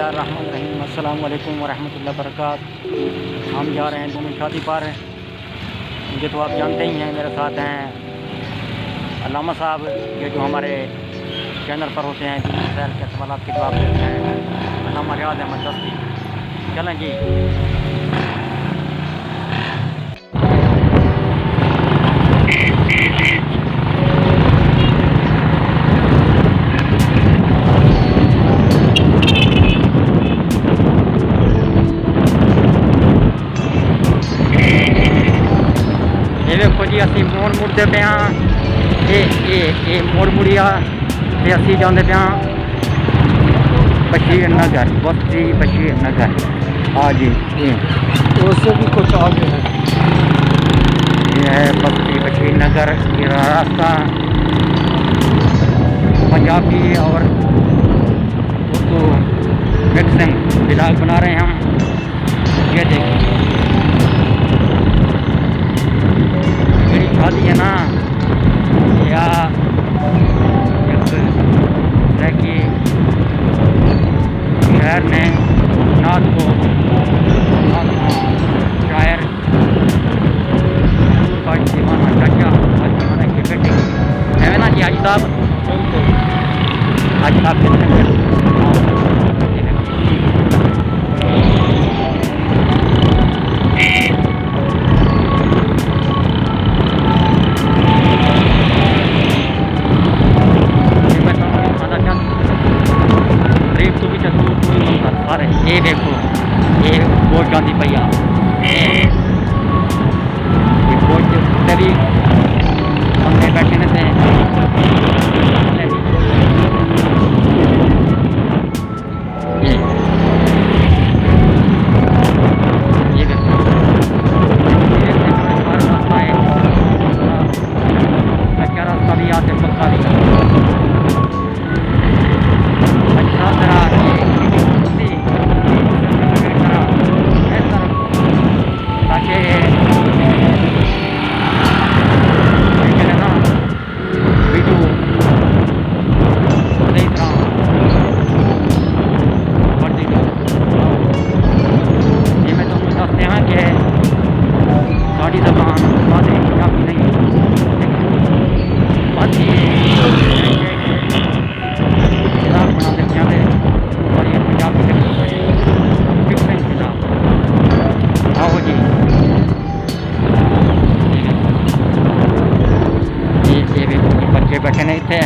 बिस्मिल्लाहिर्रहमानिर्रहीम। अस्सलाम वालेकुम वरहमतुल्लाहि वबरकातुहू। हम जा रहे हैं घूमने शादी पर। मुझे तो आप जानते ही हैं, मेरे साथ हैं अल्लामा साहब, ये जो हमारे चैनल पर होते हैं, दीनी मसाइल के सवालात के जवाब देते हैं, अल्लामा रियाज अहमद दस्ती। चलें जी। देखो जी, असी मोड़ मुड़ते पे हाँ, ये मोड़ मुड़िया ते असी जाते पे हाँ बशीर नगर, बस्ती बशीर नगर। हाँ जी, उससे भी कुछ आगे है। ये है बस्ती बशीर नगर। ये रास्ता पंजाबी और उर्दू मिक्सिंग ब्लॉग बना रहे हैं हम। ये देखिए, शादी है ना, या कि शहर ने नात को शायर दीवाना चाचा दीवाना की बेटी है ना जी। हाजी साहब, हाजी साहब कितने ये देखो, ये बोट जाती भैया, ये बोट भी बंदे बैठे रहते हैं। ये देखो, रास्ता है, अच्छा रास्ता भी आते पक्का भी अच्छा तरह बैठे नहीं थे।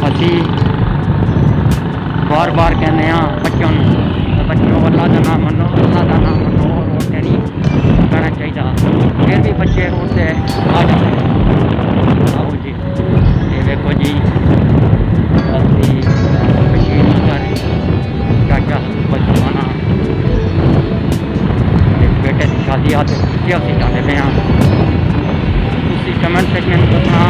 असी बार बार कहने बच्चों अल्लाह का नाम मनो, अल्लाह का नाम मनो, रोड से नहीं कहना चाहिए, फिर भी बच्चे रोड से आ जाते हैं। आओ जी, ये देखो जी, बस्ती बशीर नगर चाचा बचवाना बेटे की शादी आते असी जाते पे हाँ। उसी कमेंट सेक्शन में अपना